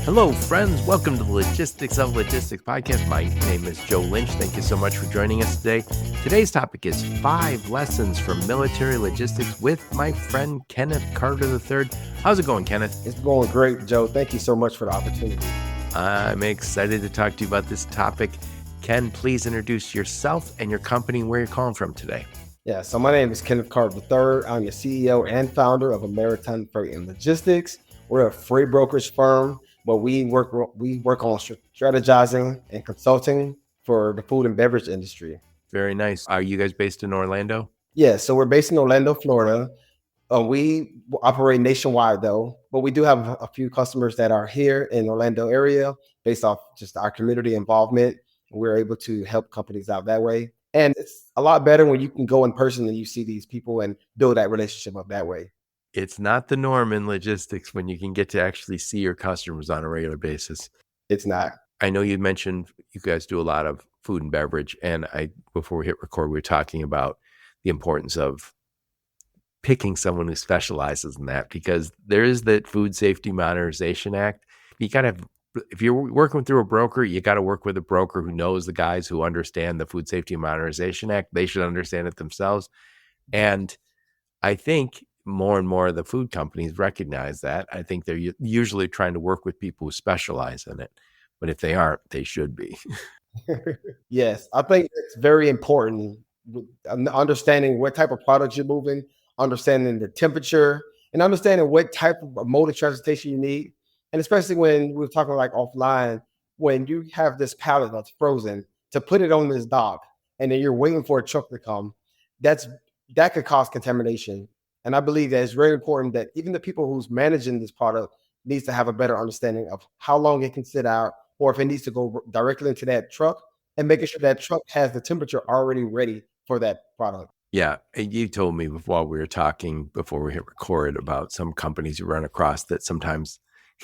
Hello, friends. Welcome to the Logistics of Logistics podcast. My name is Joe Lynch. Thank you so much for joining us today. Today's topic is 5 lessons from military logistics with my friend Kenneth Carter III. How's it going, Kenneth? It's going great, Joe. Thank you so much for the opportunity. I'm excited to talk to you about this topic. Ken, please introduce yourself and your company and where you're calling from today. Yeah, so my name is Kenneth Carter III. I'm the CEO and founder of Ameriton Freight and Logistics. We're a freight brokerage firm, but we work on strategizing and consulting for the food and beverage industry. Very nice. Are you guys based in Orlando? Yeah, so we're based in Orlando, Florida. We operate nationwide though, but we do have a few customers that are here in Orlando area based off just our community involvement. We're able to help companies out that way. And it's a lot better when you can go in person and you see these people and build that relationship up that way. It's not the norm in logistics when you can get to actually see your customers on a regular basis. It's not. I know you mentioned you guys do a lot of food and beverage, and before we hit record, we were talking about the importance of picking someone who specializes in that, because there is that Food Safety Modernization Act. You got to have, if you're working through a broker, you got to work with a broker who knows the guys who understand the Food Safety Modernization Act. They should understand it themselves. And I think more and more of the food companies recognize that. I think they're usually trying to work with people who specialize in it. But if they aren't, they should be. Yes, I think it's very important understanding what type of products you're moving, understanding the temperature, and understanding what type of mode of transportation you need. And especially when we're talking like offline, when you have this pallet that's frozen, to put it on this dock and then you're waiting for a truck to come, that could cause contamination. And I believe that it's very important that even the people who's managing this product needs to have a better understanding of how long it can sit out, or if it needs to go directly into that truck, and making sure that truck has the temperature already ready for that product. Yeah. And you told me while we were talking, before we hit record, about some companies you run across that sometimes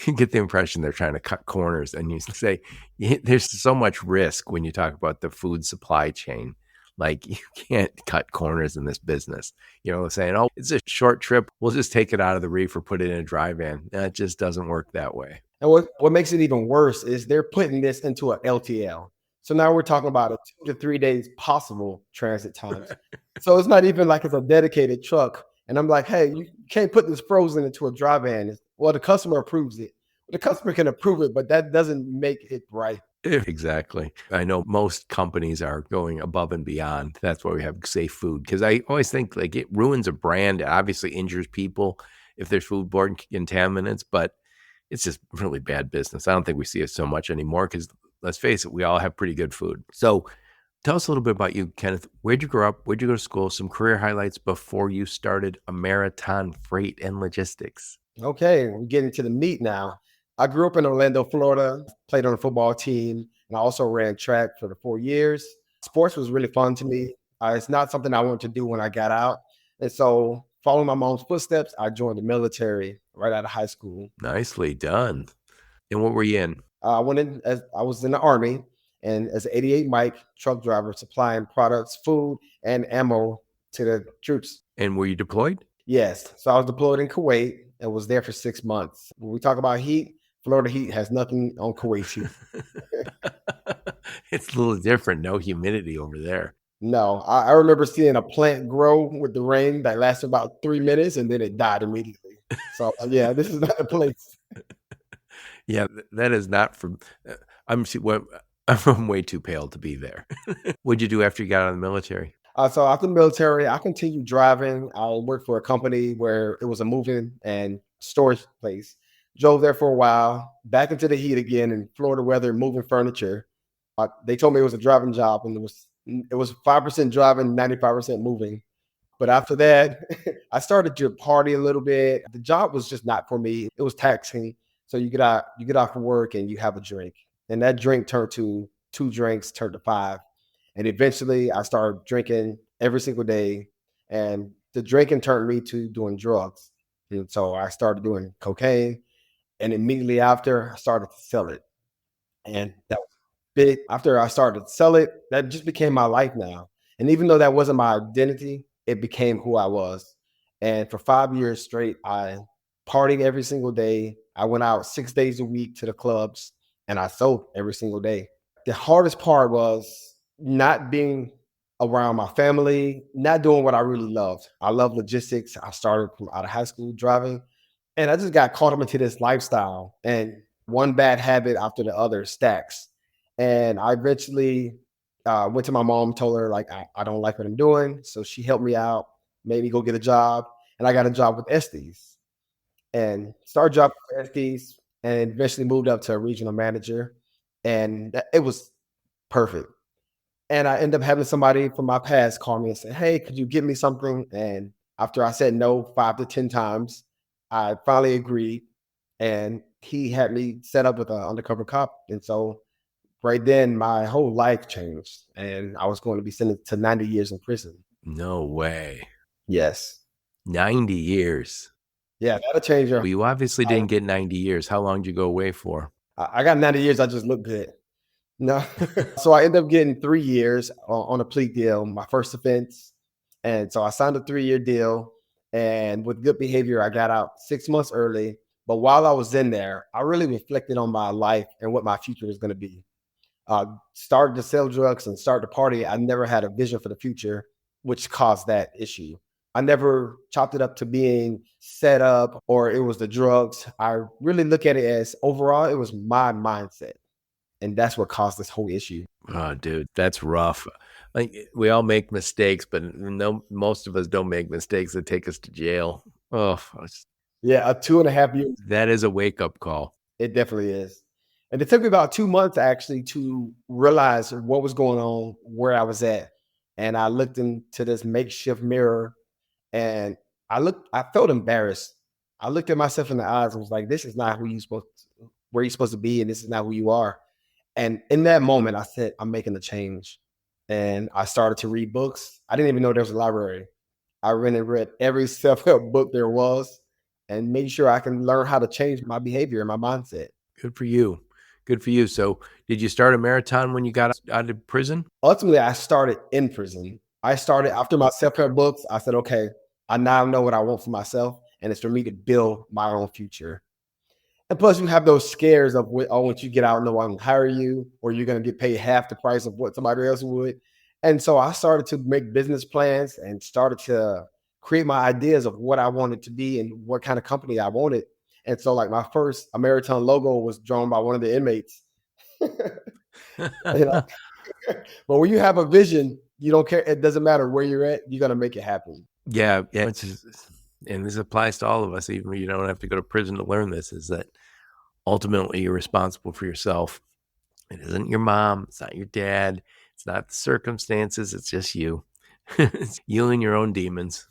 you get the impression they're trying to cut corners. And you say, there's so much risk when you talk about the food supply chain. Like, you can't cut corners in this business. Saying, oh, it's a short trip, we'll just take it out of the reefer, put it in a dry van. That just doesn't work that way. And what makes it even worse is they're putting this into an LTL. So now we're talking about a 2 to 3 days possible transit times. So it's not even like it's a dedicated truck. And I'm like, hey, you can't put this frozen into a dry van. Well, the customer approves it. The customer can approve it, but that doesn't make it right. Exactly. I know most companies are going above and beyond. That's why we have safe food, because I always think like it ruins a brand. It obviously injures people if there's foodborne contaminants, but it's just really bad business. I don't think we see it so much anymore because, let's face it, we all have pretty good food. So tell us a little bit about you, Kenneth. Where'd you grow up? Where'd you go to school? Some career highlights before you started Ameriton Freight and Logistics. Okay, we're getting to the meat now. I grew up in Orlando, Florida, played on a football team, and I also ran track for the 4 years. Sports was really fun to me. It's not something I wanted to do when I got out. And so, following my mom's footsteps, I joined the military right out of high school. Nicely done. And what were you in? I was in the Army, and as an 88 Mike truck driver, supplying products, food, and ammo to the troops. And were you deployed? Yes. So I was deployed in Kuwait and was there for 6 months. When we talk about heat, Florida heat has nothing on Kuwait heat. It's a little different. No humidity over there. No, I remember seeing a plant grow with the rain that lasted about 3 minutes and then it died immediately. So yeah, this is not the place. Yeah, that is not from. I'm way too pale to be there. What'd you do after you got out of the military? So after the military, I continued driving. I worked for a company where it was a moving and storage place. Drove there for a while, back into the heat again in Florida weather, moving furniture. They told me it was a driving job, and it was 5% driving, 95% moving. But after that, I started to party a little bit. The job was just not for me. It was taxing. So you get off from work and you have a drink, and that drink turned to 2 drinks, turned to 5. And eventually I started drinking every single day, and the drinking turned me to doing drugs. And so I started doing cocaine, and immediately after I started to sell it. And that was big. After I started to sell it, that just became my life now. And even though that wasn't my identity, it became who I was. And for 5 years straight, I partying every single day. I went out 6 days a week to the clubs and I sold every single day. The hardest part was not being around my family, not doing what I really loved. I love logistics. I started from out of high school driving, and I just got caught up into this lifestyle, and one bad habit after the other stacks. And I eventually went to my mom, told her like I don't like what I'm doing, so she helped me out, made me go get a job, and I got a job with Estes and started job with Estes, and eventually moved up to a regional manager, and it was perfect. And I ended up having somebody from my past call me and say, "Hey, could you get me something?" And after I said no 5 to 10 times, I finally agreed, and he had me set up with an undercover cop. And so right then, my whole life changed, and I was going to be sentenced to 90 years in prison. No way. Yes. 90 years. Yeah, that'll change your Well, you obviously didn't get 90 years. How long did you go away for? I got 90 years, I just look good. No. So I ended up getting 3 years on a plea deal, my first offense. And so I signed a 3-year deal. And with good behavior, I got out 6 months early. But while I was in there, I really reflected on my life and what my future was going to be. Started to sell drugs and start to party. I never had a vision for the future, which caused that issue. I never chopped it up to being set up or it was the drugs. I really look at it as overall, it was my mindset. And that's what caused this whole issue. Oh, dude, that's rough. Like we all make mistakes, but no, most of us don't make mistakes that take us to jail. Oh, Yeah, a 2.5 years. that is a wake-up call. It definitely is. And it took me about 2 months actually to realize what was going on, where I was at. And I looked into this makeshift mirror and I felt embarrassed. I looked at myself in the eyes and was like, this is not where you're supposed to be, and this is not who you are. And in that moment, I said, I'm making a change. And I started to read books. I didn't even know there was a library. I went and read every self-help book there was and made sure I can learn how to change my behavior and my mindset. Good for you. Good for you. So did you start Ameriton when you got out of prison? Ultimately, I started in prison. I started after my self-help books. I said, okay, I now know what I want for myself, and it's for me to build my own future. And plus, you have those scares of, oh, once you get out, no one will hire you, or you're going to get paid half the price of what somebody else would. And so I started to make business plans and started to create my ideas of what I wanted to be and what kind of company I wanted. And so, like, my first Ameriton logo was drawn by one of the inmates. You know? But when you have a vision, you don't care. It doesn't matter where you're at. You're going to make it happen. Yeah. And this applies to all of us, even you don't have to go to prison to learn this, is that ultimately you're responsible for yourself. It isn't your mom. It's not your dad. It's not the circumstances. It's just you. It's you and your own demons.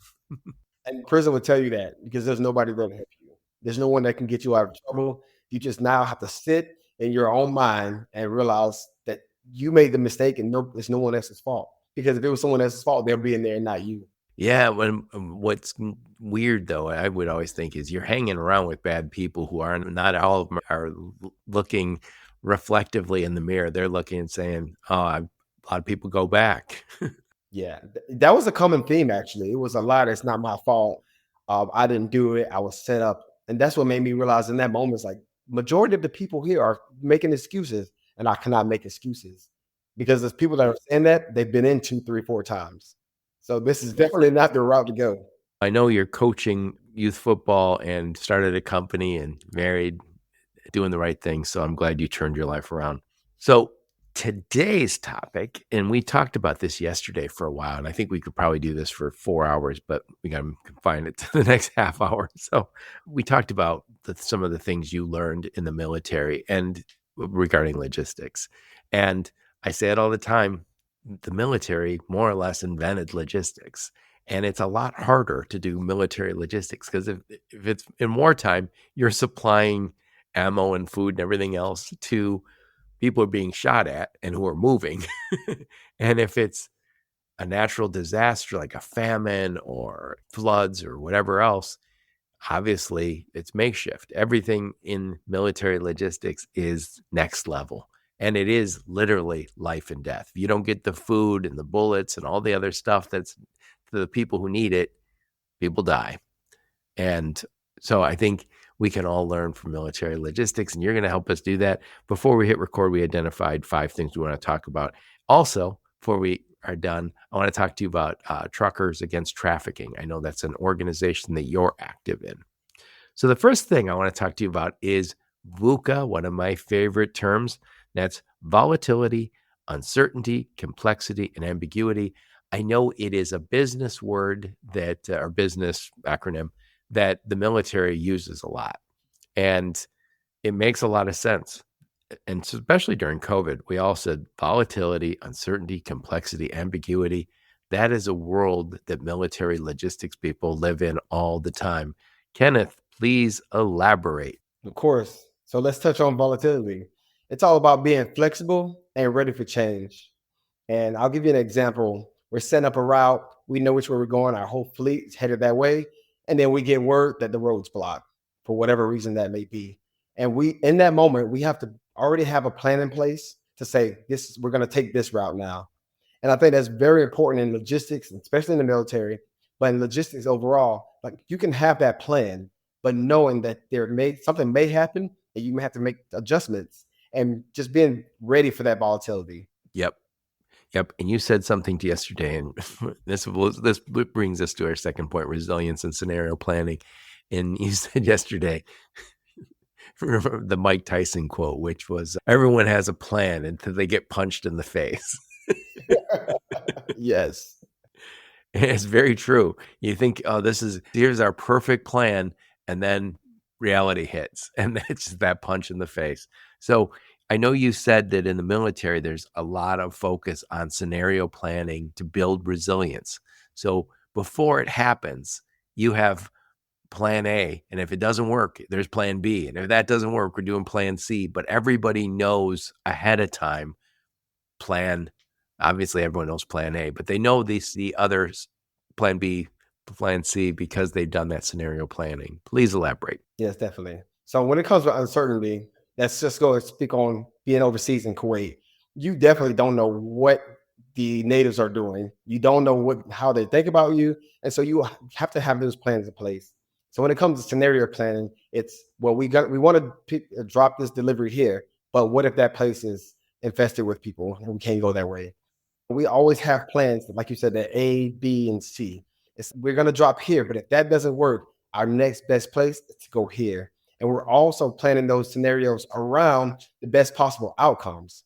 And prison would tell you that because there's nobody there to help you. There's no one that can get you out of trouble. You just now have to sit in your own mind and realize that you made the mistake and it's no one else's fault. Because if it was someone else's fault, they'll be in there and not you. Yeah, when what's weird though, I would always think is you're hanging around with bad people who are not all of them are looking reflectively in the mirror. They're looking and saying, "Oh, a lot of people go back." Yeah, that was a common theme. Actually, it was a lot. It's not my fault. I didn't do it. I was set up, and that's what made me realize in that moment. It's like majority of the people here are making excuses, and I cannot make excuses because there's people that are saying that they've been in 2, 3, 4 times. So this is definitely not the route to go. I know you're coaching youth football and started a company and married, doing the right thing. So I'm glad you turned your life around. So today's topic, and we talked about this yesterday for a while, and I think we could probably do this for 4 hours, but we got to confine it to the next half hour. So we talked about some of the things you learned in the military and regarding logistics. And I say it all the time, the military more or less invented logistics. And it's a lot harder to do military logistics because if it's in wartime, you're supplying ammo and food and everything else to people who are being shot at and who are moving. And if it's a natural disaster like a famine or floods or whatever else, obviously it's makeshift. Everything in military logistics is next level. And it is literally life and death. If you don't get the food and the bullets and all the other stuff that's to the people who need it, people die. And So I think we can all learn from military logistics, and you're going to help us do that. Before we hit record, we identified 5 things we want to talk about. Also, before we are done, I want to talk to you about Truckers Against Trafficking. I know that's an organization that you're active in. So the first thing I want to talk to you about is VUCA, one of my favorite terms. That's volatility, uncertainty, complexity, and ambiguity. I know it is a business word that, or business acronym that the military uses a lot. And it makes a lot of sense. And especially during COVID, we all said volatility, uncertainty, complexity, ambiguity. That is a world that military logistics people live in all the time. Kenneth, please elaborate. Of course. So let's touch on volatility. It's all about being flexible and ready for change. And I'll give you an example. We're setting up a route. We know which way we're going. Our whole fleet is headed that way. And then we get word that the road's blocked for whatever reason that may be. And in that moment, we have to already have a plan in place to say, we're going to take this route now. And I think that's very important in logistics, especially in the military, but in logistics overall, like you can have that plan, but knowing that something may happen and you may have to make adjustments and just being ready for that volatility. Yep. Yep. And you said something to yesterday, and this brings us to our second point, resilience and scenario planning. And you said yesterday, remember the Mike Tyson quote, which was, everyone has a plan until they get punched in the face. Yes. It's very true. You think, oh, here's our perfect plan. And then reality hits, and it's that punch in the face. So I know you said that in the military, there's a lot of focus on scenario planning to build resilience. So before it happens, you have plan A. And if it doesn't work, there's plan B. And if that doesn't work, we're doing plan C. But everybody knows ahead of time obviously everyone knows plan A, but they know the others, plan B, plan C, because they've done that scenario planning. Please elaborate. Yes, definitely. So when it comes to uncertainty, let's just go and speak on being overseas in Kuwait. You definitely don't know what the natives are doing. You don't know how they think about you. And so you have to have those plans in place. So when it comes to scenario planning, it's, well, we want to drop this delivery here, but what if that place is infested with people and we can't go that way? We always have plans, like you said, the A, B, and C. We're going to drop here, but if that doesn't work, our next best place is to go here. And we're also planning those scenarios around the best possible outcomes.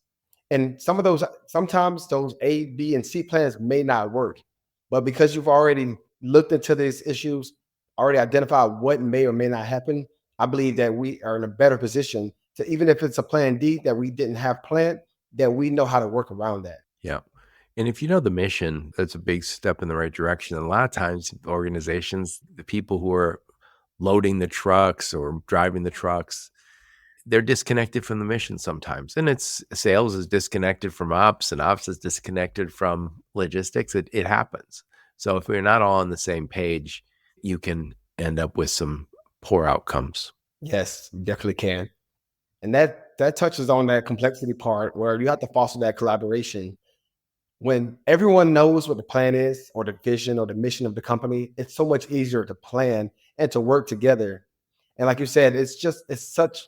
And sometimes those A, B, and C plans may not work. But because you've already looked into these issues, already identified what may or may not happen, I believe that we are in a better position to, even if it's a plan D that we didn't have planned, that we know how to work around that. Yeah. And if you know the mission, that's a big step in the right direction. And a lot of times organizations, the people who are loading the trucks or driving the trucks, they're disconnected from the mission sometimes. And sales is disconnected from ops, and ops is disconnected from logistics. It happens. So if we're not all on the same page, you can end up with some poor outcomes. Yes, you definitely can. And that touches on that complexity part where you have to foster that collaboration. When everyone knows what the plan is or the vision or the mission of the company, it's so much easier to plan and to work together. And like you said, the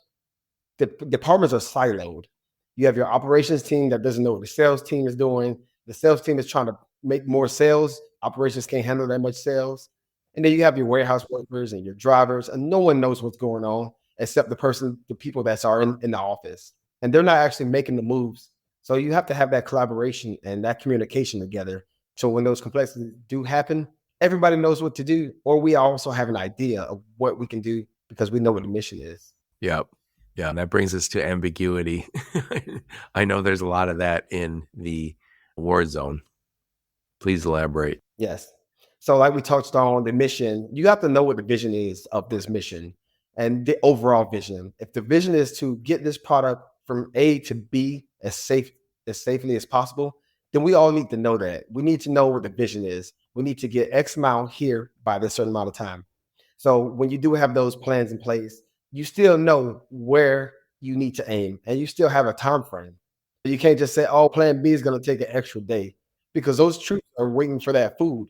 departments are siloed. You have your operations team that doesn't know what the sales team is doing. The sales team is trying to make more sales. Operations can't handle that much sales. And then you have your warehouse workers and your drivers, and no one knows what's going on except the people that are in the office. And they're not actually making the moves. So you have to have that collaboration and that communication together. So when those complexities do happen, everybody knows what to do, or we also have an idea of what we can do because we know what the mission is. Yep. Yeah. And that brings us to ambiguity. I know there's a lot of that in the war zone. Please elaborate. Yes. So like we touched on the mission, you have to know what the vision is of this mission and the overall vision. If the vision is to get this product from A to B as safely as possible, then we all need to know that. We need to know what the vision is. We need to get X amount here by this certain amount of time. So when you do have those plans in place, you still know where you need to aim and you still have a time frame. You can't just say, oh, plan B is going to take an extra day because those troops are waiting for that food.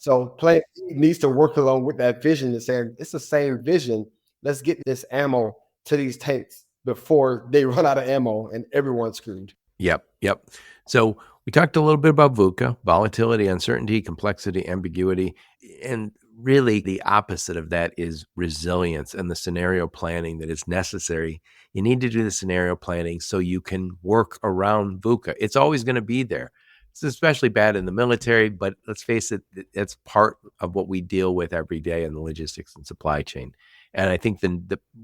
So Plan B needs to work along with that vision and saying it's the same vision. Let's get this ammo to these tanks before they run out of ammo and everyone's screwed. Yep, yep. So we talked a little bit about VUCA, volatility, uncertainty, complexity, ambiguity, and really the opposite of that is resilience and the scenario planning that is necessary. You need to do the scenario planning so you can work around VUCA. It's always going to be there. It's especially bad in the military, but let's face it, it's part of what we deal with every day in the logistics and supply chain. And I think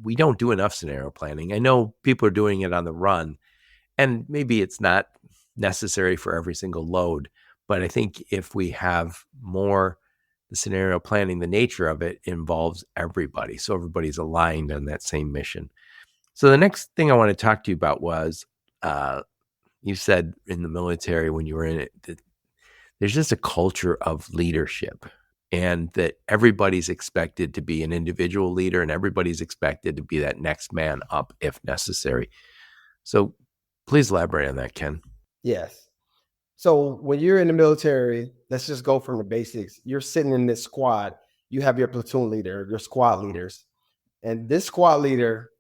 we don't do enough scenario planning. I know people are doing it on the run, and maybe it's not necessary for every single load, but I think if we have more the scenario planning, the nature of it involves everybody. So everybody's aligned on that same mission. So the next thing I want to talk to you about was you said in the military when you were in it, that there's just a culture of leadership and that everybody's expected to be an individual leader and everybody's expected to be that next man up if necessary. So please elaborate on that, Ken. Yes. So when you're in the military, let's just go from the basics. You're sitting in this squad. You have your platoon leader, your squad leaders, and this squad leader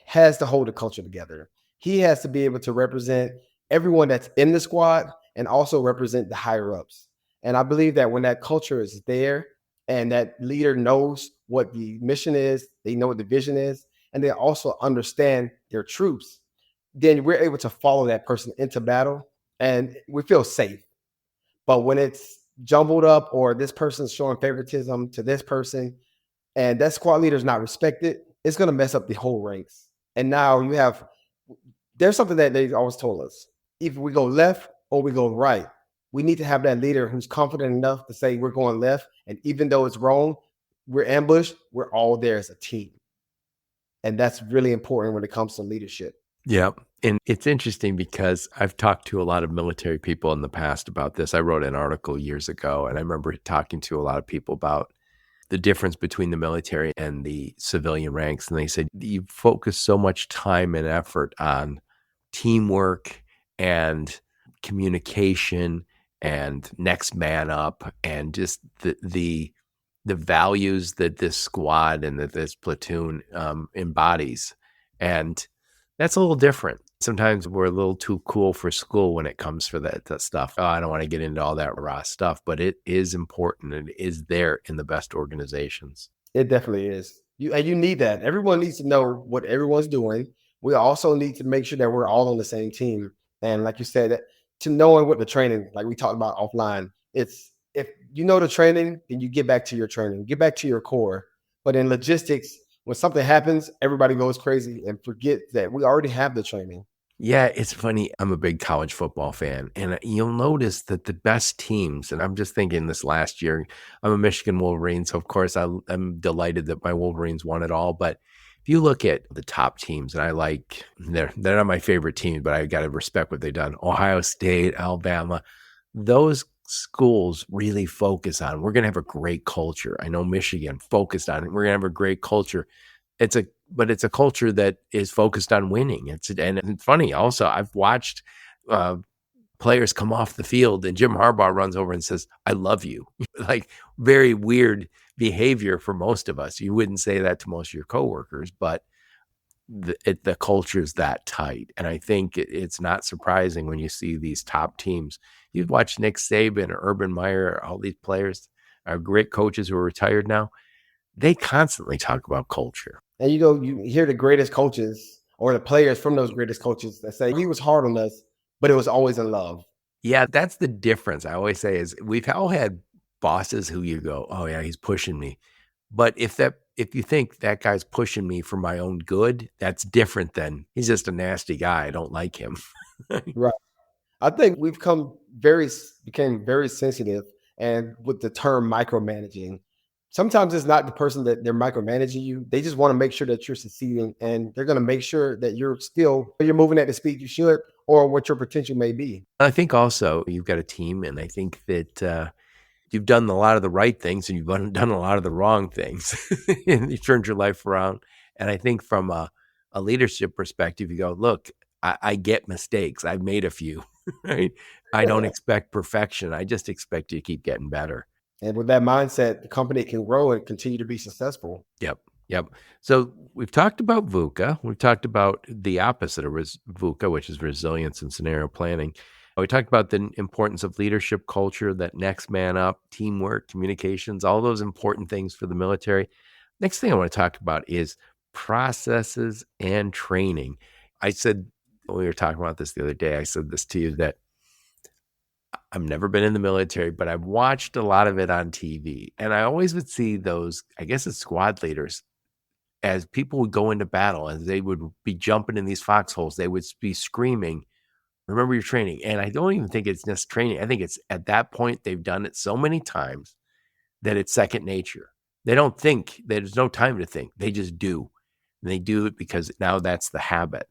has to hold the culture together. He has to be able to represent everyone that's in the squad and also represent the higher ups. And I believe that when that culture is there and that leader knows what the mission is, they know what the vision is, and they also understand their troops, then we're able to follow that person into battle and we feel safe. But when it's jumbled up or this person's showing favoritism to this person and that squad leader is not respected, it's going to mess up the whole ranks. And now there's something that they always told us. If we go left or we go right, we need to have that leader who's confident enough to say we're going left. And even though it's wrong, we're ambushed, we're all there as a team. And that's really important when it comes to leadership. Yeah. And it's interesting because I've talked to a lot of military people in the past about this. I wrote an article years ago, and I remember talking to a lot of people about the difference between the military and the civilian ranks. And they said, you focus so much time and effort on teamwork and communication and next man up and just the values that this squad and that this platoon embodies. And that's a little different. Sometimes we're a little too cool for school when it comes for that stuff. Oh, I don't want to get into all that raw stuff, but it is important and it is there in the best organizations. It definitely is. You need that. Everyone needs to know what everyone's doing. We also need to make sure that we're all on the same team. And like you said, to knowing what the training, like we talked about offline, it's if you know the training, then you get back to your training, get back to your core. But in logistics, when something happens, everybody goes crazy and forgets that we already have the training. Yeah, it's funny. I'm a big college football fan, and you'll notice that the best teams, and I'm just thinking this last year, I'm a Michigan Wolverine, so of course I'm delighted that my Wolverines won it all. But if you look at the top teams, and they're not my favorite teams, but I got to respect what they've done. Ohio State, Alabama, those schools really focus on, we're going to have a great culture. I know Michigan focused on it. We're going to have a great culture. But it's a culture that is focused on winning. And it's funny also, I've watched players come off the field and Jim Harbaugh runs over and says, I love you. Like very weird behavior for most of us. You wouldn't say that to most of your coworkers, but the culture is that tight. And I think it's not surprising when you see these top teams. You've watched Nick Saban, Urban Meyer, all these players are great coaches who are retired now. They constantly talk about culture. And you hear the greatest coaches or the players from those greatest coaches that say he was hard on us, but it was always in love. Yeah, that's the difference. I always say is we've all had bosses who you go, oh yeah, he's pushing me. But if you think that guy's pushing me for my own good, that's different than he's just a nasty guy. I don't like him. Right. I think became very sensitive and with the term micromanaging. Sometimes it's not the person that they're micromanaging you. They just want to make sure that you're succeeding and they're going to make sure that you're moving at the speed you should or what your potential may be. I think also you've got a team, and I think that you've done a lot of the right things and you've done a lot of the wrong things, and you've turned your life around. And I think from a leadership perspective, you go, look, I get mistakes. I've made a few, right? I don't expect perfection. I just expect you to keep getting better. And with that mindset, the company can grow and continue to be successful. Yep. Yep. So we've talked about VUCA. We've talked about the opposite of VUCA, which is resilience and scenario planning. We talked about the importance of leadership culture, that next man up, teamwork, communications, all those important things for the military. Next thing I want to talk about is processes and training. I said, when we were talking about this the other day, I said this to you that I've never been in the military, but I've watched a lot of it on TV. And I always would see those, I guess it's squad leaders, as people would go into battle, as they would be jumping in these foxholes, they would be screaming, remember your training. And I don't even think it's just training. I think it's at that point, they've done it so many times that it's second nature. They don't think, there's no time to think. They just do. And they do it because now that's the habit.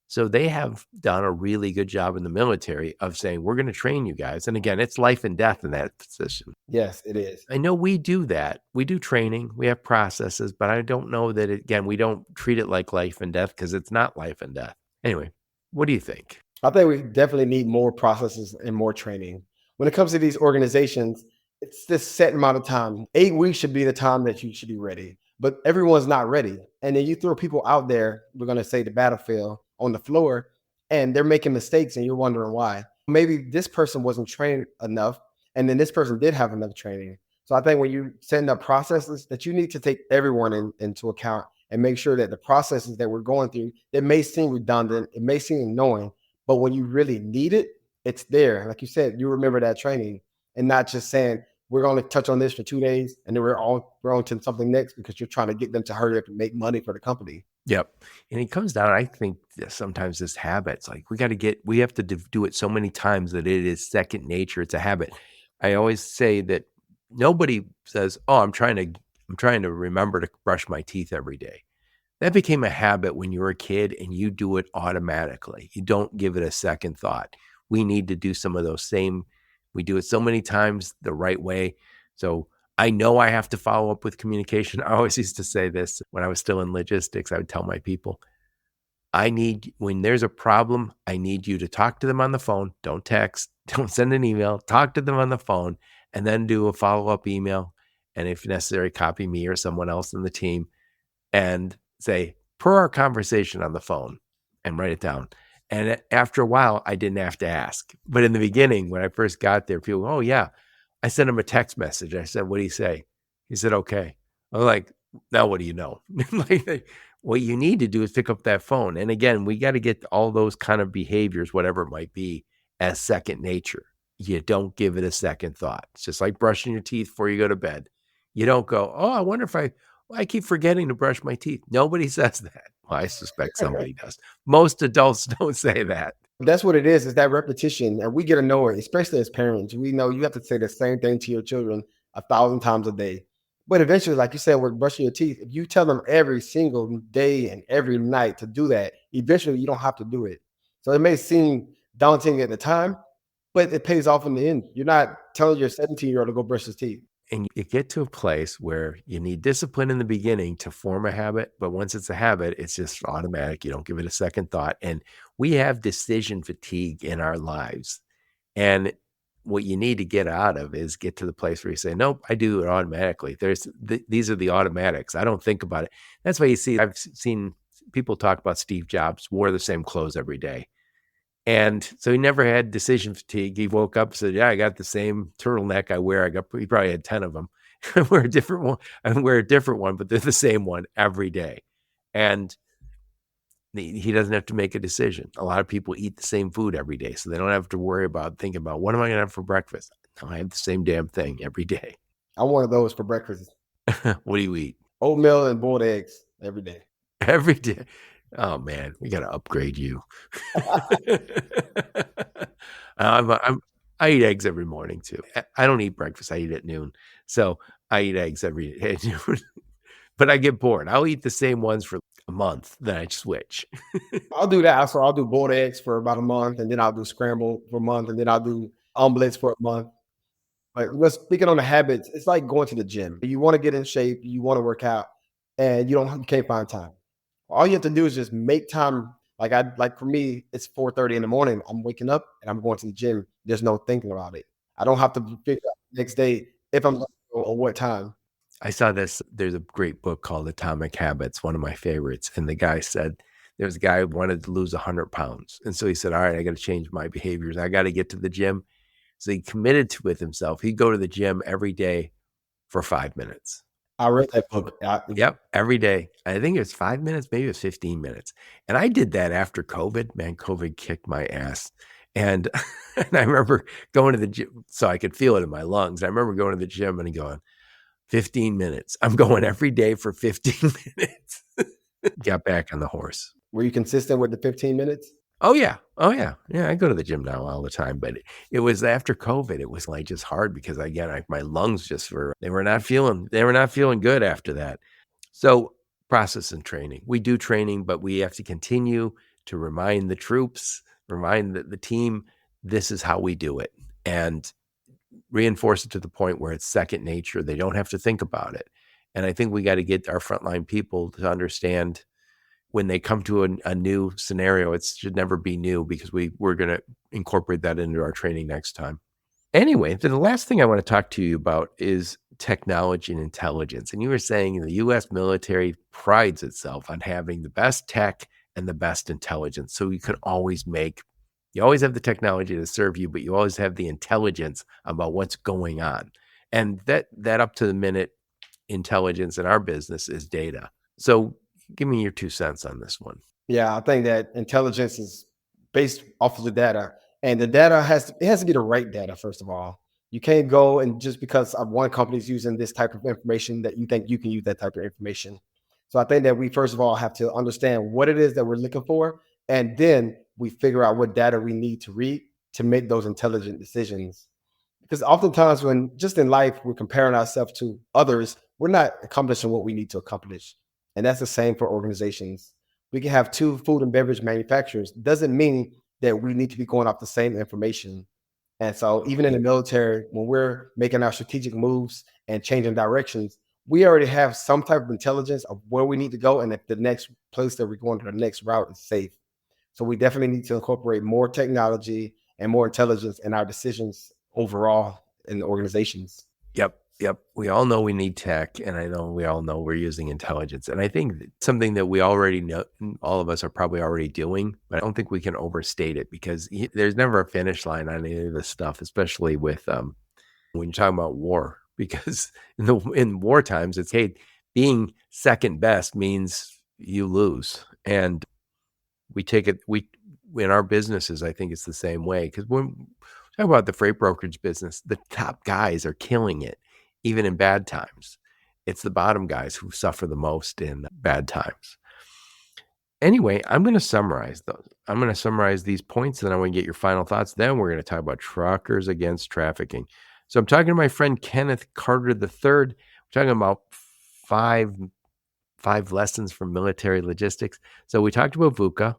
So they have done a really good job in the military of saying, we're going to train you guys. And again, it's life and death in that position. Yes, it is. I know we do that. We do training, we have processes, but I don't know that again, we don't treat it like life and death because it's not life and death. Anyway, what do you think? I think we definitely need more processes and more training. When it comes to these organizations, it's this set amount of time. 8 weeks should be the time that you should be ready, but everyone's not ready. And then you throw people out there, we're going to say the battlefield on the floor, and they're making mistakes and you're wondering why. Maybe this person wasn't trained enough, and then this person did have enough training. So I think when you send up processes that you need to take everyone into account and make sure that the processes that we're going through, that may seem redundant, it may seem annoying, but when you really need it, it's there. Like you said, you remember that training and not just saying, we're going to touch on this for 2 days and then we're on to something next because you're trying to get them to hurry up and make money for the company. Yep. And it comes down, I think that sometimes this habits, like we have to do it so many times that it is second nature. It's a habit. I always say that nobody says, oh, I'm trying to remember to brush my teeth every day. That became a habit when you were a kid and you do it automatically. You don't give it a second thought. We need to do some of those we do it so many times the right way. So I know I have to follow up with communication. I always used to say this when I was still in logistics. I would tell my people, when there's a problem, I need you to talk to them on the phone. Don't text, don't send an email, talk to them on the phone, and then do a follow-up email. And if necessary, copy me or someone else in the team and say, per our conversation on the phone, and write it down. And after a while, I didn't have to ask. But in the beginning, when I first got there, people, oh, yeah. I sent him a text message. I said, what did he say? He said, okay. I was like, now what do you know? Like, what you need to do is pick up that phone. And again, we got to get all those kind of behaviors, whatever it might be, as second nature. You don't give it a second thought. It's just like brushing your teeth before you go to bed. You don't go, oh, I wonder if I keep forgetting to brush my teeth. Nobody says that. Well, I suspect somebody does. Most adults don't say that. That's what it is that repetition. And we get annoyed, especially as parents. We know you have to say the same thing to your children 1,000 times a day. But eventually, like you said, with brushing your teeth, if you tell them every single day and every night to do that, eventually you don't have to do it. So it may seem daunting at the time, but it pays off in the end. You're not telling your 17-year-old to go brush his teeth. And you get to a place where you need discipline in the beginning to form a habit. But once it's a habit, it's just automatic. You don't give it a second thought. And we have decision fatigue in our lives. And what you need to get out of is get to the place where you say, nope, I do it automatically. These are the automatics. I don't think about it. That's why you see, I've seen people talk about Steve Jobs wore the same clothes every day. And so he never had decision fatigue. He woke up and said, yeah, I got the same turtleneck I wear. He probably had 10 of them. I wear a different one, but they're the same one every day. And he doesn't have to make a decision. A lot of people eat the same food every day, so they don't have to worry about thinking about what am I going to have for breakfast? No, I have the same damn thing every day. I'm one of those for breakfast. What do you eat? Oatmeal and boiled eggs every day. Every day. Oh man, we got to upgrade you. I eat eggs every morning too. I don't eat breakfast. I eat at noon. So I eat eggs every day at noon. But I get bored. I'll eat the same ones for a month, then I switch. I'll do that. So I'll do boiled eggs for about a month, and then I'll do scrambled for a month, and then I'll do omelets for a month. But speaking on the habits, it's like going to the gym. You want to get in shape, you want to work out, and you can't find time. All you have to do is just make time. Like for me, it's 4:30 in the morning. I'm waking up and I'm going to the gym. There's no thinking about it. I don't have to figure out the next day. if I'm or what time. I saw this. There's a great book called Atomic Habits, one of my favorites. And the guy said, there was a guy who wanted to lose 100 pounds. And so he said, all right, I got to change my behaviors. I got to get to the gym. So he committed to with himself. He'd go to the gym every day for 5 minutes. I read that book. Yep, every day. I think it's 5 minutes, maybe it's 15 minutes. And I did that after COVID. Man, COVID kicked my ass. And, and I remember going to the gym so I could feel it in my lungs. I remember going to the gym and going, 15 minutes. I'm going every day for 15 minutes. Got back on the horse. Were you consistent with the 15 minutes? Oh yeah. Oh yeah. Yeah. I go to the gym now all the time, but it was after COVID. It was like just hard because again, my lungs just they were not feeling good after that. So process and training. We do training, but we have to continue to remind the troops, remind the team, this is how we do it. And reinforce it to the point where it's second nature. They don't have to think about it. And I think we got to get our frontline people to understand when they come to a new scenario, it should never be new because we're going to incorporate that into our training next time. Anyway, the last thing I want to talk to you about is technology and intelligence. And you were saying the U.S. military prides itself on having the best tech and the best intelligence. So you always have the technology to serve you, but you always have the intelligence about what's going on. And that up to the minute intelligence in our business is data. So give me your 2 cents on this one. Yeah, I think that intelligence is based off of the data, and the data has to be the right data. First of all, you can't go and just because one company is using this type of information that you think you can use that type of information. So I think that we first of all have to understand what it is that we're looking for, and then we figure out what data we need to read to make those intelligent decisions. Because oftentimes when just in life we're comparing ourselves to others, we're not accomplishing what we need to accomplish. And that's the same for organizations. We can have two food and beverage manufacturers. Doesn't mean that we need to be going off the same information. And so even in the military, when we're making our strategic moves and changing directions, we already have some type of intelligence of where we need to go and if the next place that we're going to the next route is safe. So we definitely need to incorporate more technology and more intelligence in our decisions overall in the organizations. Yep. We all know we need tech, and I know we all know we're using intelligence. And I think something that we already know, all of us are probably already doing, but I don't think we can overstate it because there's never a finish line on any of this stuff, especially with when you're talking about war. Because in war times, it's being second best means you lose, and we take it. In our businesses, I think it's the same way because when we talk about the freight brokerage business, the top guys are killing it. Even in bad times, it's the bottom guys who suffer the most in bad times. Anyway, I'm going to summarize those. I'm going to summarize these points, and then I want to get your final thoughts. Then we're going to talk about Truckers Against Trafficking. So I'm talking to my friend Kenneth Carter III. We're talking about five lessons from military logistics. So we talked about VUCA,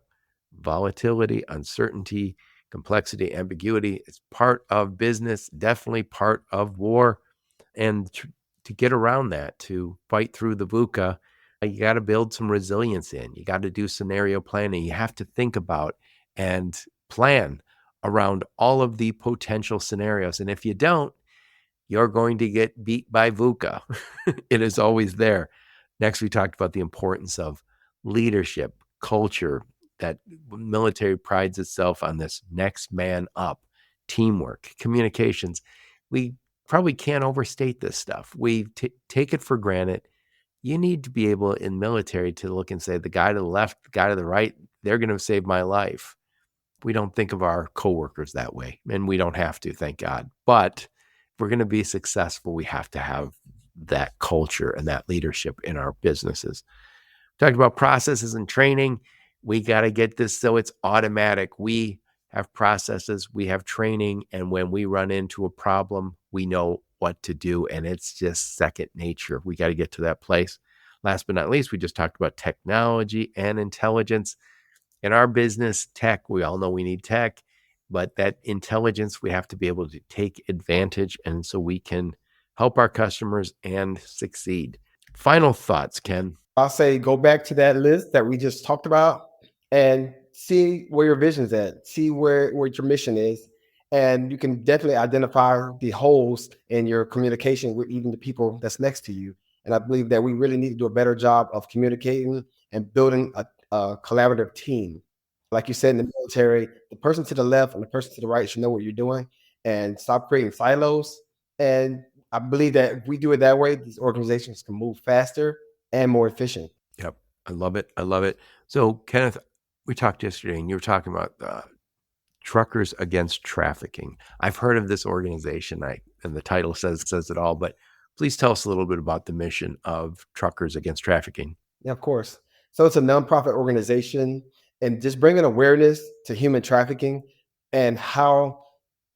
volatility, uncertainty, complexity, ambiguity. It's part of business, definitely part of war. And to get around that, to fight through the VUCA, you got to build some resilience in. You got to do scenario planning. You have to think about and plan around all of the potential scenarios. And if you don't, you're going to get beat by VUCA. It is always there. Next, we talked about the importance of leadership, culture, that military prides itself on this next man up, teamwork, communications. We probably can't overstate this stuff. We take it for granted. You need to be able in military to look and say, the guy to the left, the guy to the right, they're going to save my life. We don't think of our coworkers that way, and we don't have to, thank God. But if we're going to be successful, we have to have that culture and that leadership in our businesses. Talked about processes and training. We got to get this so it's automatic. We have processes, we have training, and when we run into a problem, we know what to do, and it's just second nature. We got to get to that place. Last but not least, we just talked about technology and intelligence. In our business, tech, we all know we need tech, but that intelligence, we have to be able to take advantage, and so we can help our customers and succeed. Final thoughts, Ken? I'll say go back to that list that we just talked about and see where your vision's at, see where your mission is, And you can definitely identify the holes in your communication with even the people that's next to you. And I believe that we really need to do a better job of communicating and building a collaborative team. Like you said, in the military, the person to the left and the person to the right should know what you're doing and stop creating silos. And I believe that if we do it that way, these organizations can move faster and more efficient. Yep. I love it. I love it. So, Kenneth, we talked yesterday and you were talking about Truckers Against Trafficking. I've heard of this organization, and the title says it all, but please tell us a little bit about the mission of Truckers Against Trafficking. Yeah, of course. So it's a nonprofit organization and just bringing awareness to human trafficking and how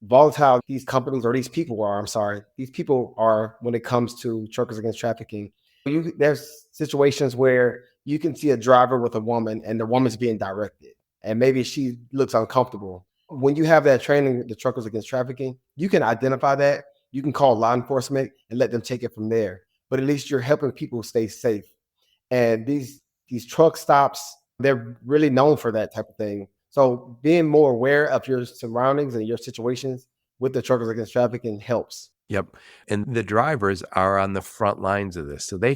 volatile these companies or these people are. I'm sorry, these people are when it comes to Truckers Against Trafficking. There's situations where you can see a driver with a woman and the woman's being directed and maybe she looks uncomfortable. When you have that training, the Truckers Against Trafficking, you can identify that. You can call law enforcement and let them take it from there. But at least you're helping people stay safe. And these truck stops, they're really known for that type of thing. So being more aware of your surroundings and your situations with the Truckers Against Trafficking helps. Yep. And the drivers are on the front lines of this. So they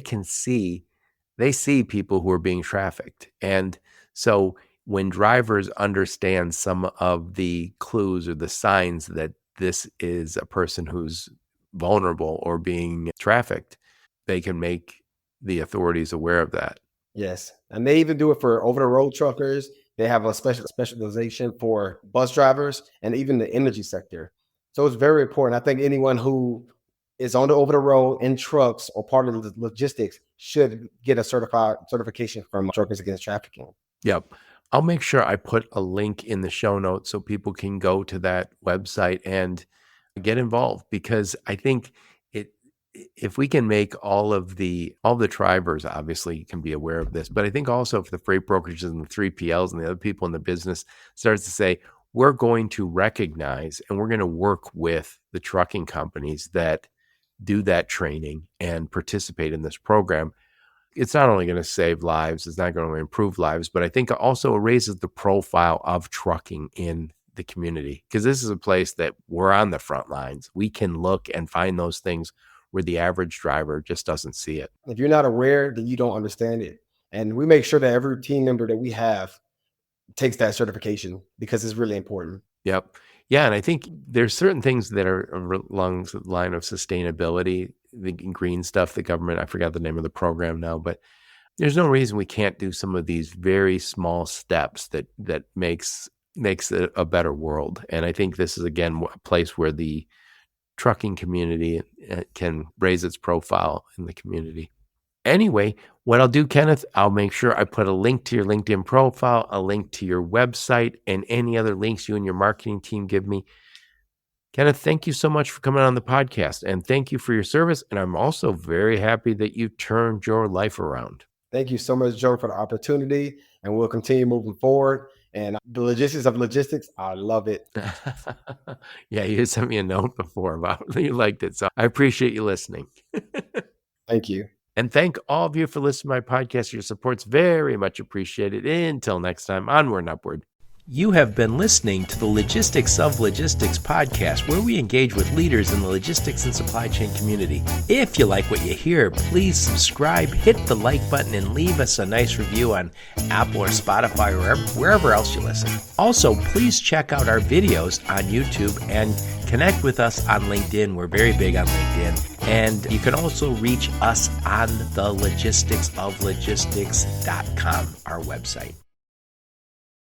see people who are being trafficked. And so when drivers understand some of the clues or the signs that this is a person who's vulnerable or being trafficked, they can make the authorities aware of that. Yes. And they even do it for over-the-road truckers. They have a specialization for bus drivers and even the energy sector. So it's very important. I think anyone who is on the over-the-road in trucks or part of the logistics should get a certification from Truckers Against Trafficking. Yep. I'll make sure I put a link in the show notes so people can go to that website and get involved, because I think if we can make all the drivers obviously can be aware of this, but I think also if the freight brokerages and the 3PLs and the other people in the business starts to say, we're going to recognize and we're going to work with the trucking companies that do that training and participate in this program, it's not only going to save lives, it's not going to improve lives, but I think also it raises the profile of trucking in the community, because this is a place that we're on the front lines. We can look and find those things where the average driver just doesn't see it. If you're not aware, then you don't understand it. And we make sure that every team member that we have takes that certification because it's really important. Yep. Yeah. And I think there's certain things that are along the line of sustainability, the green stuff, the government, I forgot the name of the program now, but there's no reason we can't do some of these very small steps that makes it a better world. And I think this is, again, a place where the trucking community can raise its profile in the community. Anyway, what I'll do, Kenneth, I'll make sure I put a link to your LinkedIn profile, a link to your website, and any other links you and your marketing team give me. Kenneth, thank you so much for coming on the podcast, and thank you for your service. And I'm also very happy that you turned your life around. Thank you so much, Joe, for the opportunity, and we'll continue moving forward. And the logistics of logistics, I love it. Yeah, you sent me a note before about you liked it, so I appreciate you listening. Thank you. And thank all of you for listening to my podcast. Your support's very much appreciated. Until next time, onward and upward. You have been listening to the Logistics of Logistics podcast, where we engage with leaders in the logistics and supply chain community. If you like what you hear, please subscribe, hit the like button, and leave us a nice review on Apple or Spotify or wherever else you listen. Also, please check out our videos on YouTube and connect with us on LinkedIn. We're very big on LinkedIn. And you can also reach us on the logisticsoflogistics.com, our website.